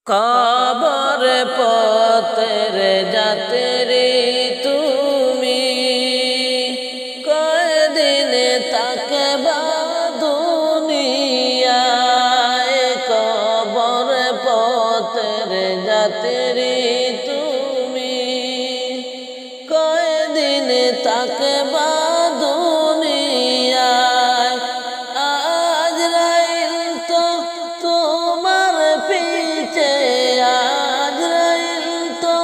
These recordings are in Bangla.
কবর পথের যাত্রী তুমি, কয়দিন তাকবা দুনিয়ায়। কবর পথের যাত্রী তুমি, কয়দিন তাকবা দুনিয়ায়। আজরাইল তো তোমার পিছে, আজরাইল তো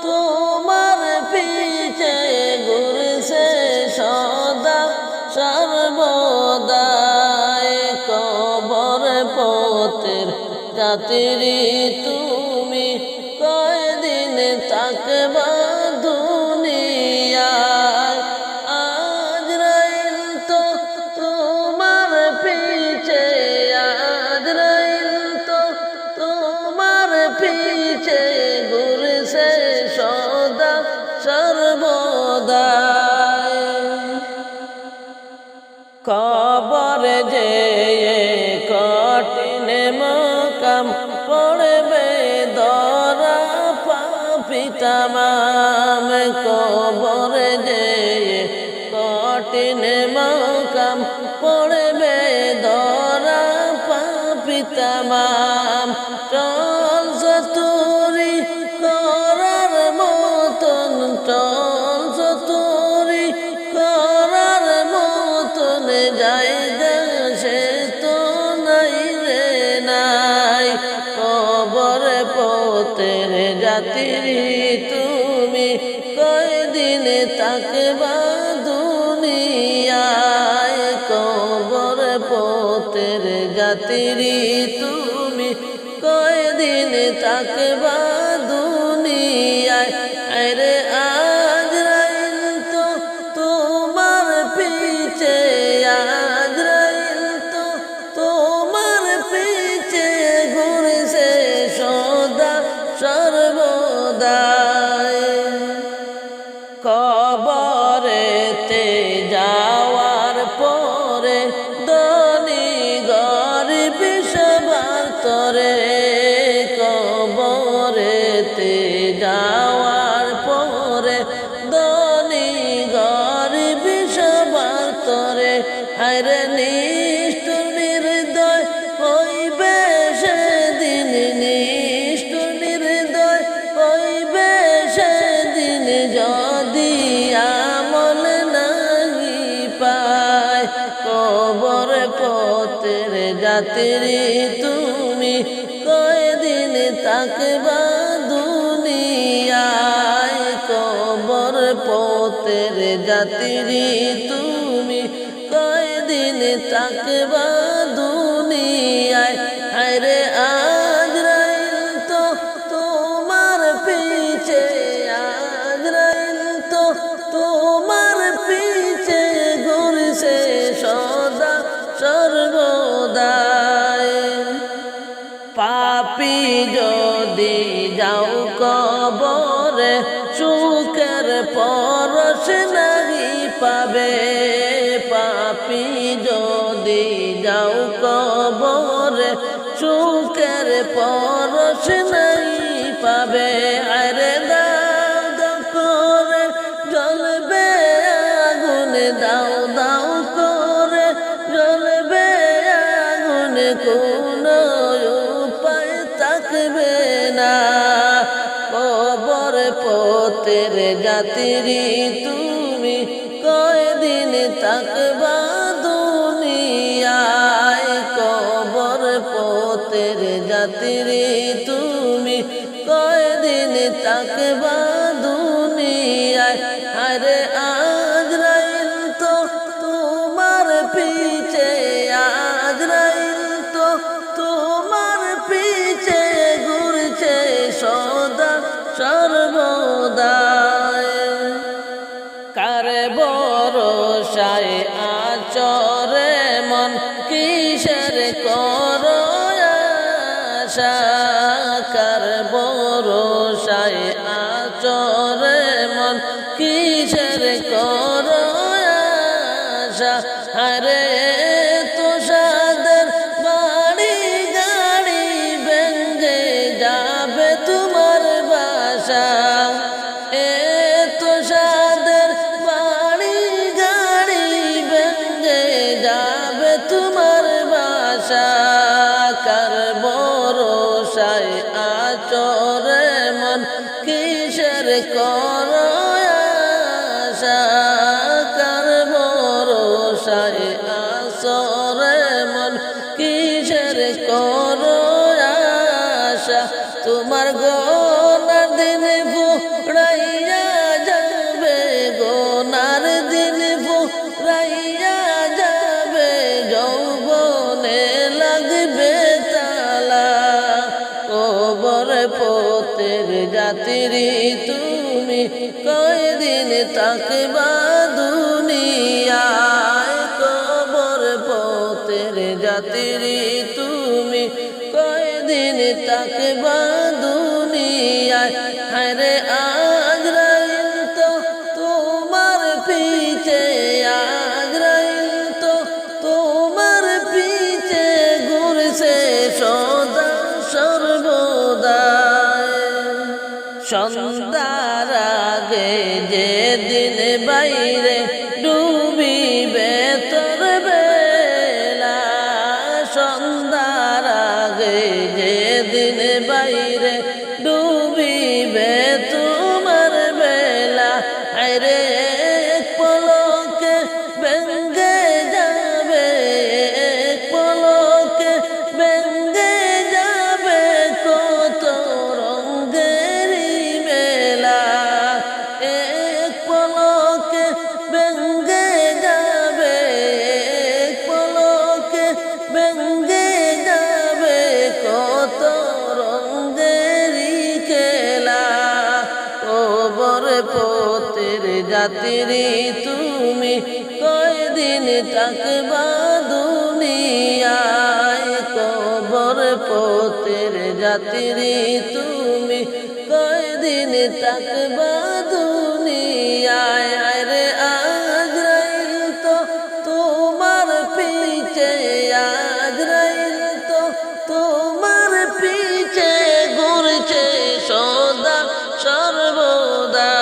তোমার পিছে ঘুরছে সদা সর্বদাই। কবর পথের যাত্রী তুমি, কয়দিন তাকবা দুনিয়ায়। আজরাইল তো তোমার পিছে, আজরাইল তো তোমার পিছে ঘুরছে সদা সর্বদাই। কবর যে কঠিন মকাম, পড়বে দরা পাপী তামাম। কবর যে কঠিন মকাম, পড়বে দরা পাপী তামাম। চল চতুরি করার মতন, চল চতুরি করার মতন জায়গা সে তো নাই রে নাই। কবর পথের যাত্রী তুমি, কয়দিন তাকবা দুনিয়ায়। কবর পথের যাত্রী তুমি, কয়দিন তাকবা দুনিয়ায়। আরে আজরাইল তো তোমার পিছে, আজরাইল তো তোমার পিছে ঘুরছে সদা সর্বদাই। কবরেতে যাওয়ার পরে ধনী গরিব সবার তরে। কবরেতে যাওয়ার পরে ধনী গরিব সবার তরে। হায়রে নিষ্ঠুর নির্দয় হইবে সেদিন, নিষ্ঠুর নির্দয় হইবে সেদিন যদি আমল নাহি পায়। কবর পথের যাত্রী তুমি, কয়দিন তাকবা দুনিয়ায়। কবর পথের যাত্রী তুমি, কয়দিন তাকবা দুনিয়ায়। হায়রে আজরাইল তো তোমার পিছে, আজরাইল তো তোমার পিছে ঘুরছে সদা সর্বদাই। পাপী যদি যাও কবরে, সুখের পরশ নাহি পাবে। পাপী যদি যাও কবরে, সুখের পরশ নাহি পাবে। আরে দাও দাও করে জ্বলবে আগুন, দাও দাও করে জ্বলবে আগুন, কোনো উপায় থাকবে না। কবর পথের যাত্রী তুমি, কয়দিন তাকবা দুনিয়ায়। কবর পথের যাত্রী তুমি, কয়দিন তাকবা দুনিয়ায়। আরে আজরাইল তো তোমার পিছে, আজরাইল তো তোমার পিছে ঘুরছে সদা সর্বদাই। কার ভরসায় আচরে মন, কিসের করো আশা। কার ভরসায় আচরে মন, কিসের করো আশা। আরে তো সাদের বাড়ি গাড়ি ভেঙ্গে যা ভরসায় আচরে মন কিসের করো আশা কার ভরসায় আচরে মন কিসের করো আশা তোমার গোনার দিন ফুরাইয়া যাবে গোনার দিন ফুরাইয়া যাবে যৌবনে লাগবে তালা কবর পথের যাত্রী তুমি কয়দিন থাকবা দুনিয়ায় কবর পথের যাত্রী তুমি কয়দিন থাকবা দুনিয়ায় হায়রে আজরাইল তো তোমার পিছে আজরাইল তো তোমার পিছে ঘুরছে সদা সর্বদা সন্ধ্যার আগে যেদিন বাইরে ডুবিবে তোর বেলা সন্ধ্যার আগে যেদিন বাইরে ডুবিবে তোমার বেলা আরে এক পলকে ভেঙ্গে যাবে এক পলকে ভেঙ্গে যাবে কত রঙেরই মেলা এক পলকে ভেঙ্গে যাবে এক পলকে ভেঙ্গে যাবে কত রঙেরই খেলা কবর পথের যাত্রী তুমি কয়দিন থাকবা দুনিয়ায় কবর পথের যাত্রী তুমি কয়দিন থাকবা দুনিয়ায় আরে আজরাইল তো তোমার পিছে আজরাইল তো তোমার পিছে ঘুরছে সদা সর্বদা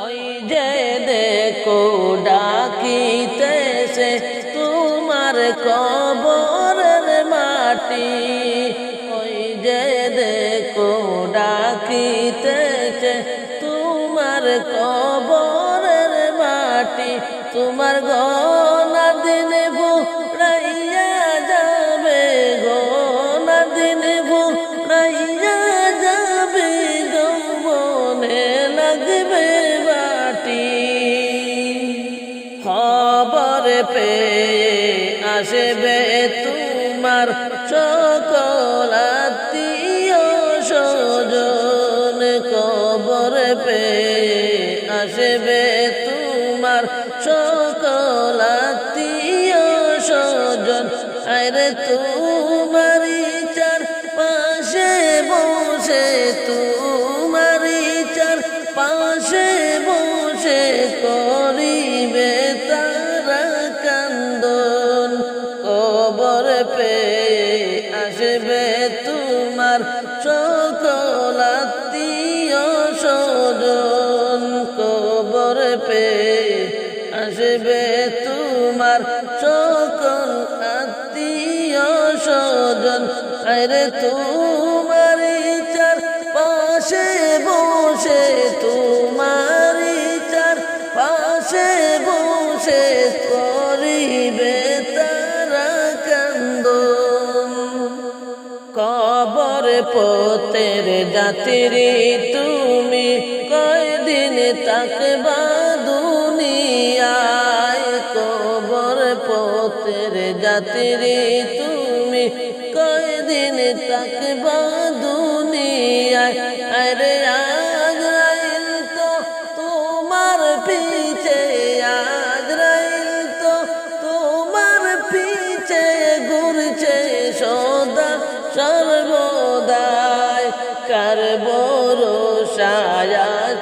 ওই যে দেখো ডাকিতেছে তোমার কবরের মাটি ওই যে দেখো ডাকিতেছে তোমার কবরের মাটি তোমার গোনা দিনে ফুরাইয়া যাবে গোনা দিনে ফুরাইয়া যাবে যৌবনে লাগবে বাটি খবর পেয়ে আসবে তোমার সকল আত্মীয় স্বজন খবর পেয়ে আসবে তোমার সকল আত্মীয় স্বজন আরে তোমারি চার পাশে বসে তোমারি চার পাশে বসে করিবে তারা কান্দন কবর পেয়ে আসবে তোমার সকল আত্মীয় স্বজন কবর পেয়ে আসবে তোমার সকল আত্মীয় স্বজন আরে তোমারি চার পাশে বসে তোমারি চার পাশে বসে করিবে তারা কান্দন কবর পথের যাত্রী তুমি কয়দিন থাকবা দুনিয়ায় কবর পথের যাত্রী তুমি কয়দিন থাকবা দুনিয়ায় আরে আজরাইল তো তোমার পিছে আজরাইল তো তোমার পিছে ঘুরছে সদা সর্বদাই কার ভরসায়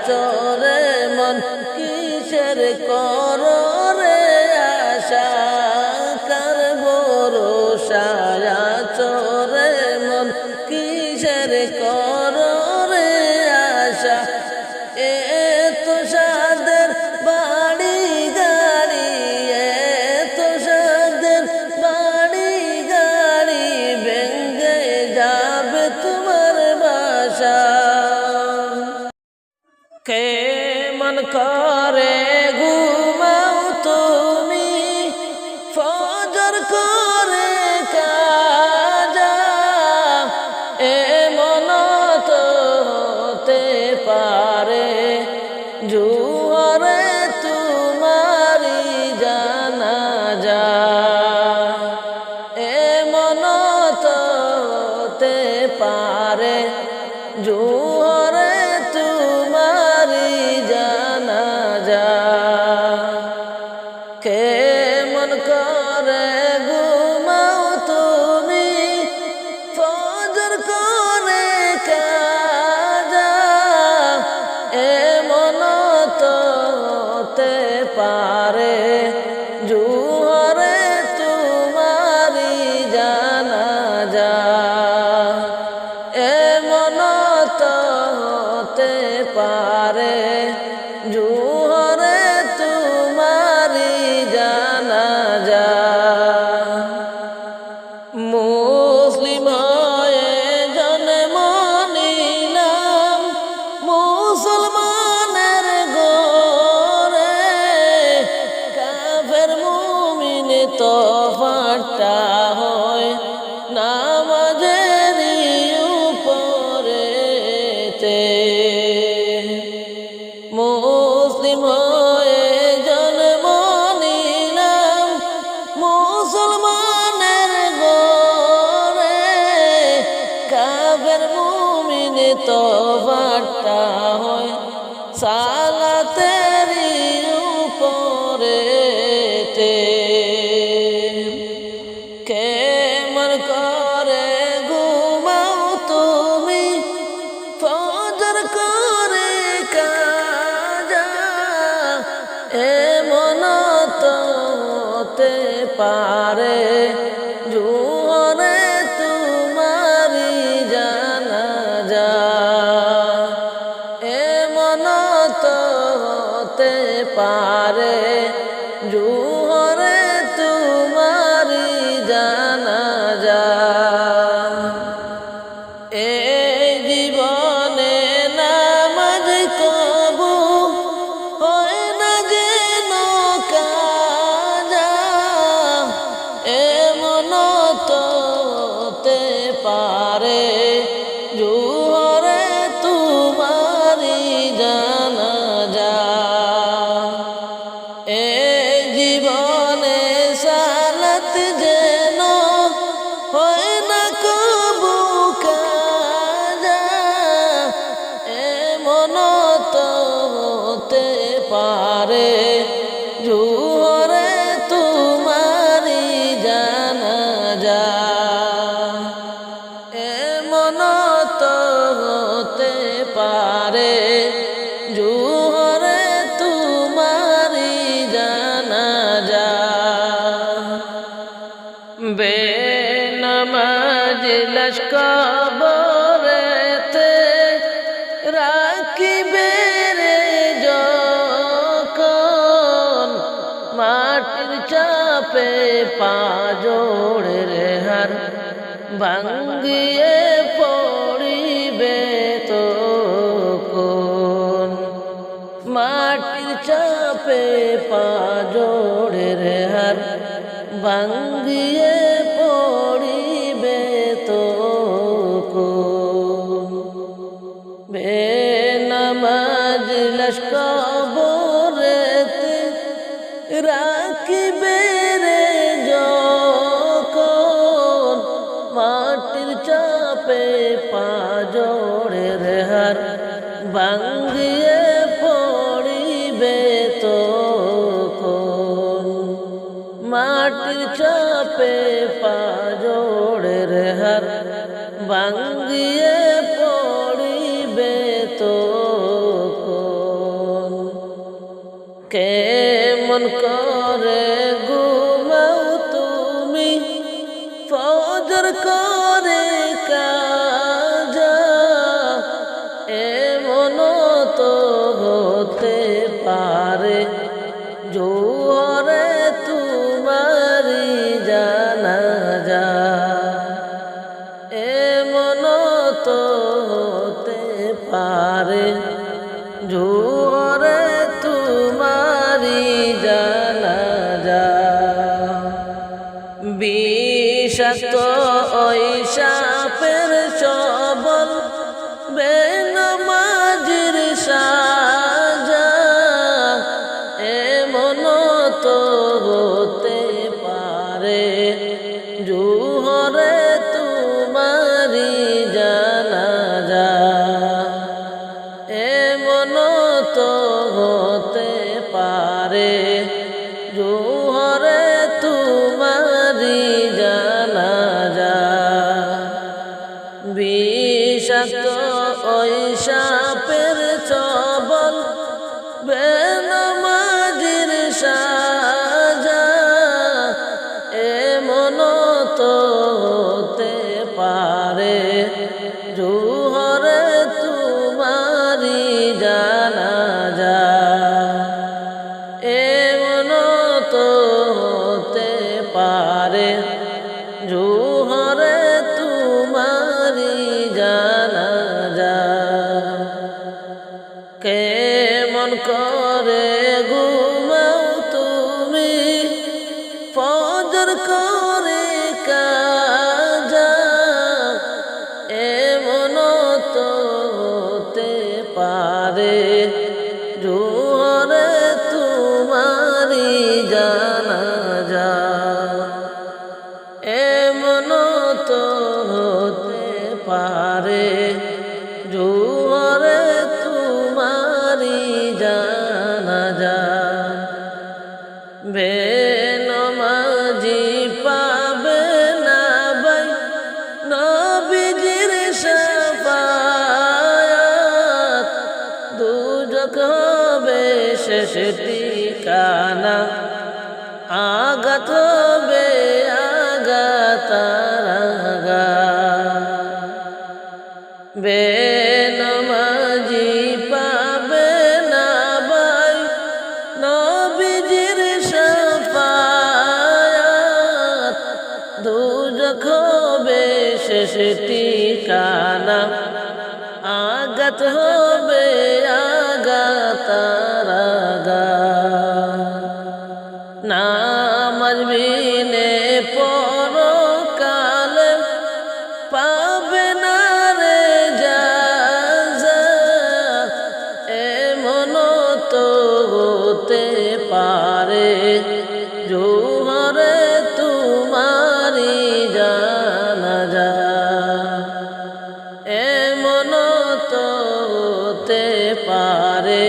চরে মন কিসের করো রে আশা কার ভরসায় চরে মন কিসের করো রে আশা এত সাদের বাড়ি গাড়ি এত সাদের বাড়ি গাড়ি ভেঙ্গে যা করে ঘুমাও তুমি ফজর করে কাজা এমন তো হতে পারে জোহরে তোমারি জানাজা এমন তো হতে পারে জোহরে তোমারি জানাজা কেমন করে ঘুমাও তুমি ফজর করে কাজা এমন তো হতে পারে জোহরে তোমারি জানাজা এমন তো হতে পারে জোহরে তোমারি জানাজা মুসলিম হয়ে জন্ম নিলাম মুসলমানের ঘরে কাফের মুমিন তফাৎটা হয় নামাজেরই উপরেতে মুসলিম হয়ে জন্ম নিলাম মুসলমানের ঘরে কাফের মুমিন তফাৎটা হয় সালাতেরই উপরেতে কেমন করে ঘুমাও তুমি ফজর করে কাজা এমন তো হতে পারে জোহরে তোমারি জানাজা এমন তো হতে পারে জোহরে তোমারি জানাজা এই জীবনে নামাজ কবু হয় না যেন কাজা এমন তো হতে পারে জোহরে তোমারি জানাজা এই জীবনে সালাত যেন হয় না কবু কাজা এমন তো হতে পারে জোহরে তোমারি জানাজা এমন তো হতে পারে জোহরে তোমারি জানাজা বেনামাজ লাশ কবরেতে রাখিবে রে যখন মাটির চাপে পা জোড়ের হার ভাঙ্গিয়ে পড়িবে তো কোন মাটির চাপে পা জোড়ের হার ভাঙ্গিয়ে পড়িবে তো কোন বেনামাজ লাশ কবরেতে রাখিবে রে যখন মাটির চাপে পা জোড়ের হার ভাঙ্গিয়ে পড়িবে তো কোন মাটির চাপে পা জোড়ের হার ভাঙ্গিয়ে পড়িবে তো কোন কেমন করে ঘুমাও তুমি ফজর করে কাজা এমন তো হতে পারে জোহরে তোমারি জানাজা এমন তো হতে পারে জোহরে বিষাক্ত ওই সাপের ছবল বেনামাজির সাজা এমন তো হতে পারে জোহরে তোমারি জানাজা এমন তো হতে পারে জোহরে তোমারি জানাজা কেমন করে ঘুমাও তুমি ফজর করে কাজা এমন তো হতে পারে জোহরে তোমারি জানাজা এমন তো হতে পারে জোহরে তোমারি জানাজা বেনমাজি পাবে না ভাই নবীজির শাফায়াত দুজক হবে শেষ ঠিকানা আঘাত হবে আঘাতার আঘাত বেনমাজি পাবে না ভাই নবীজির শাফায়াত দুজক হবে শেষ ঠিকানা আঘাত হবে আঘাতার আঘাত নামাজ বিনে পরকালে পাবে না রে জাযা এমন তো হতে পারে জোহরে তোমারি জানাজা এমন তো হতে পারে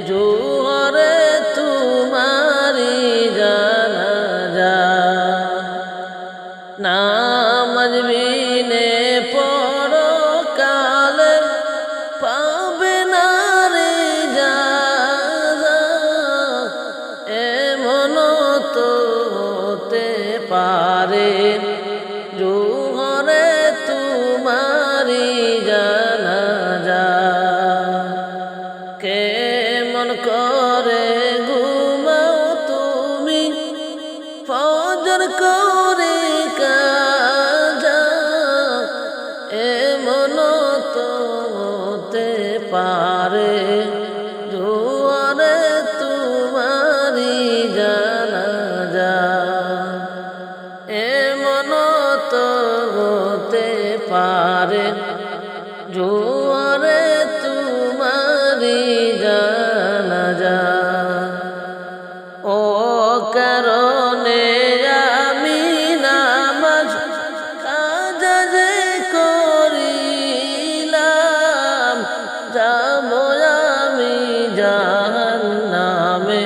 জোহরে তোমারি জানাজা নামাজ বিনে পরকালে পাবে না রে জাযা এমন তো হতে পারে জোহরে তোমারি জানাজা কেমন করে ঘুমাও তুমি ফজর করে কাজা এমন তো হতে পারে জোহরে তোমারি জানাজা এমন তো হতে পারে জোহরে তোমারি জানাজা ও কারণে আমি নামাজ কাজা যে করিলাম যাব আমি জাহান্নামে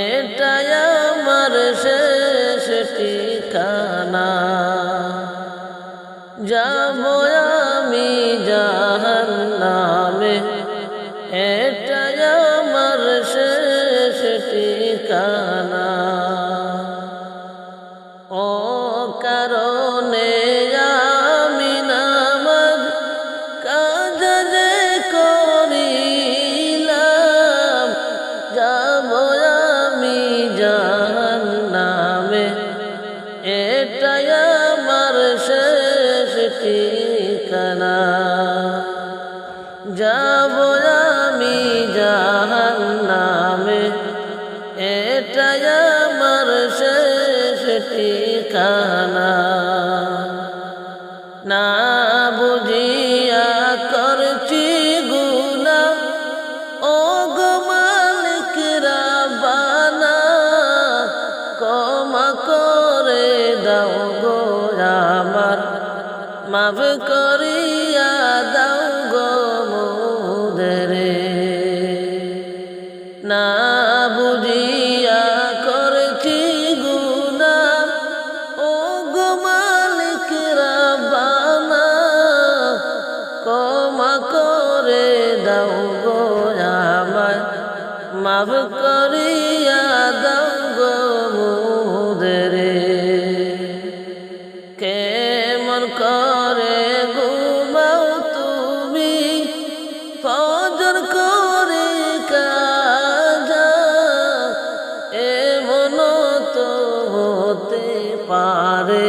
এটাই আমার শেষ ঠিকানা যাব আমি জাহান্নামে এটাই আমার শেষ ঠিকানা ও কারণে আমি নামাজ কাজা যে করিলাম যাব আমি জাহান্নামে এটাই আমার শেষ ঠিকানা যাব আমি জাহান্নামে এটাই আমার শেষ ঠিকানা না বুঝিয়া করছি গুনাহ ও গো মালিক রাব্বানা ক্ষমা করে দাও গো আমার মাফ করিয়া দাও গো মোদেরে না বুঝিয়া করছি গুনাহ ও গো মালিক রাব্বানা দাও গো আমায়, মাফ করিয়া দাও গো মোদেরে। কেমন করে ঘুমাও তুমি ফজর করে কাজা, এমন তো হতে পারে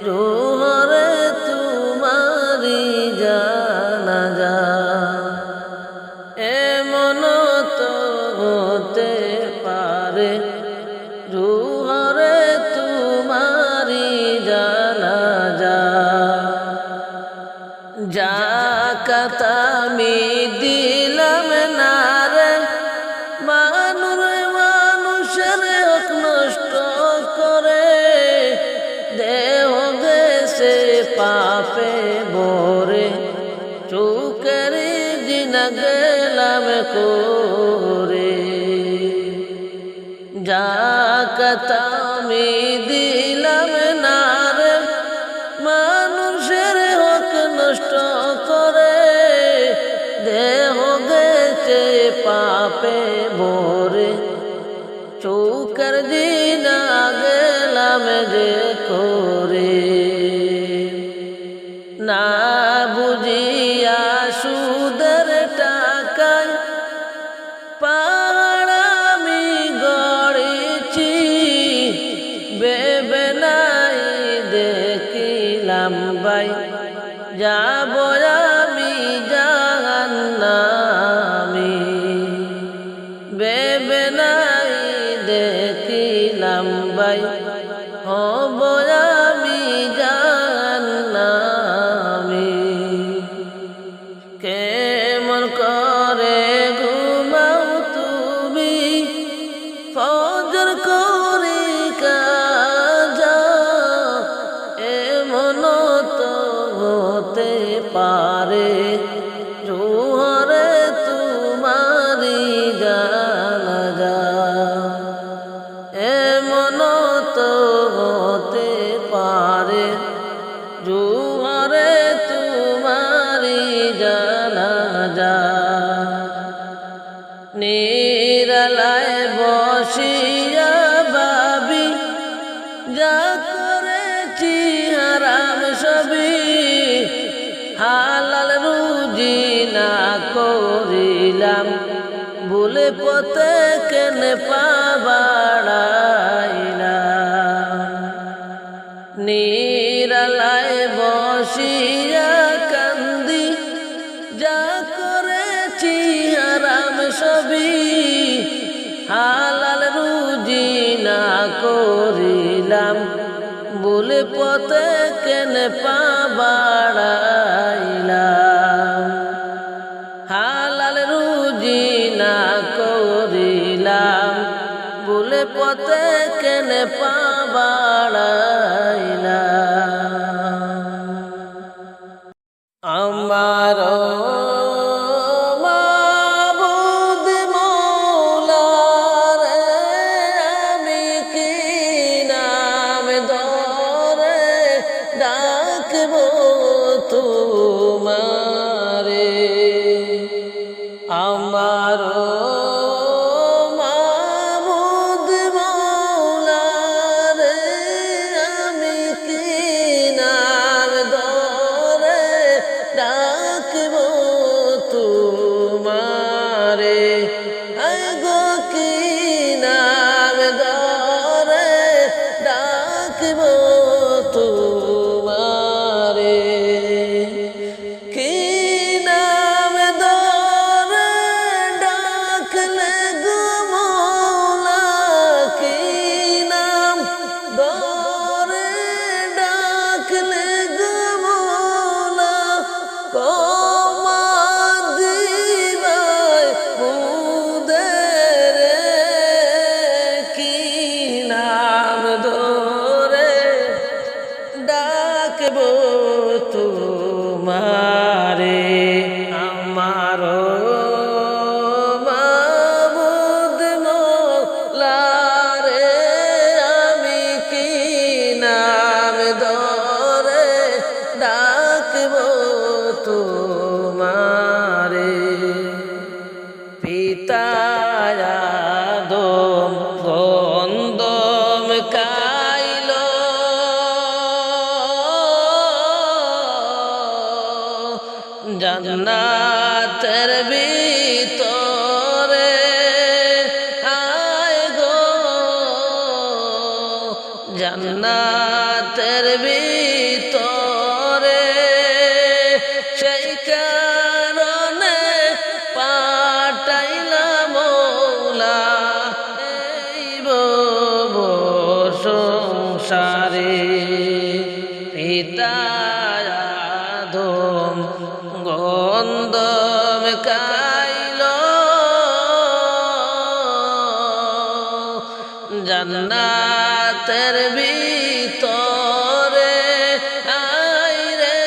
জোহরে তোমারি জানাজা, এমন তো হতে পারে জোহরে তোমারি জানাজা। যাকাত আমি দিলাম না রে মানুষের হক নষ্ট করে, দেহ গেছে পাপে ভরে চোখের জিনা গেলাম করে। যাকাত আমি দিলাম না রে মানুষের হক নষ্ট করে, দেহ গেছে পাপে ভরে চৌকার জিনা গেলাম যে করে। না বুঝিয়া সুদের টাকায় পাহাড় আমি গড়েছি, ভেবে নাই দেখিলাম ভাই যাব আমি জাহান্নামে, ভেবে নাই দেখিলাম ভাই হব আমি জাহান্নামে। কেমন করে ঘুমাও তুমি ফজর করে কাজা, এমন তো হতে পারে জোহরে তোমারি জানাজা, এমন তো হতে পারে জোহরে তোমারি জানাজা। নিরালায় বসিয়া ভাবি যা করেছি হারাম সবই, হালাল রুজি না করিলাম ভুলে পথে কেন পা বাড়াইলাম। নিরালায় বসিয়া কান্দি যা করেছি হারাম সবই, হালাল রুজি না করিলাম ভুলে পথে কেন পা বাড়াইলাম। হালাল রুজি না করিলাম ভুলে পথে কেন পা বাড়াইলাম। আমার মাবুদ মৌলা রে, আমি কি নাম ধরে ডাকবো তোমারে। আমার মাবুদ মৌলা রে, আমি কি নাম ধরে ডাকবো তোমারে। গো কি নাম ধরে ডাকবো তোমারে, কি নাম ধরে ডাকলে গো মৌলা, কি নাম ধরে ডাকলে গো মৌলা, ক্ষমা দিবাই মুদের, কি নাম ধরে ডাকবো তোমারে। আমার মাবুদ মৌলা রে, আমি কি নাম ধরে ডাকবো তোমারে। জান্নাতের ভিতরে আয় গো জান্নাতের ভিতরে সেই কারণে পাঠাইলা মৌলা এই ভব সংসারে পিতা আদম গন্ধম খাইল জান্নাতের ভিতরে আয় রে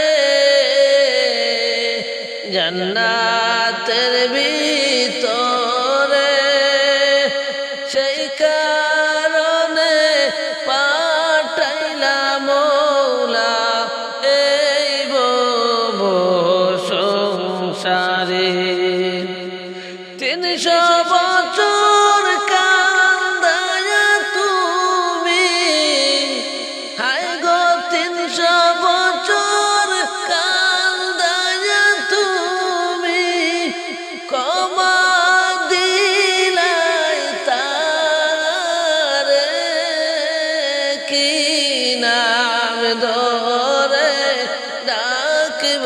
জান্নাতের ভিতরে সেই কারণে পাঠাইলা মৌলা এই ভব সংসারে 300 বছর কান্দায়া তুমি হায় গো 300 বছর কান্দায়া তুমি ক্ষমা দিলাই তারে কি নাম ধরে ডাকব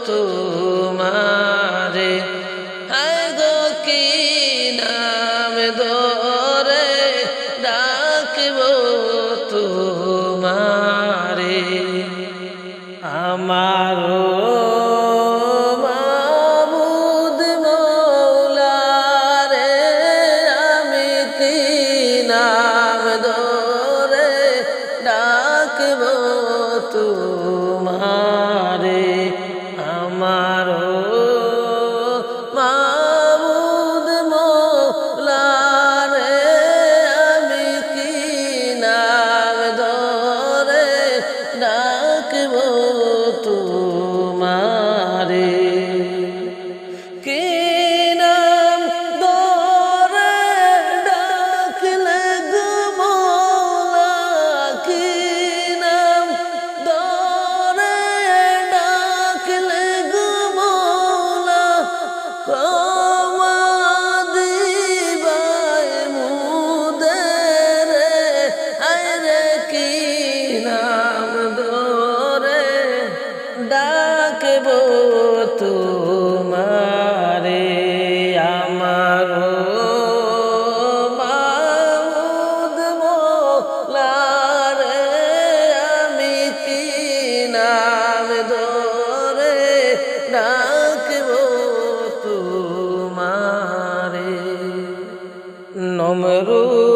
তোমারে হায় গো কি নাম ধরে ডাকব তোমারে আমার মাবুদ মৌলা রে আমি কি নাম ধরে ডাকব তোমারে আমার মাবুদ মৌলা রে আমি কি নাম ধরে ডাকব তোমারে কি নাম ধরে ডাকলে গো মৌলা কি নাম ধরে ডাকলে গো মৌলা ক্ষমা দিবাই মুদেরে আয় রে কি নাম ধরে ডাকব তোমারে আমার মাবুদ মৌলা রে আমি কি নাম ধরে ডাকব তোমারে নমরুদ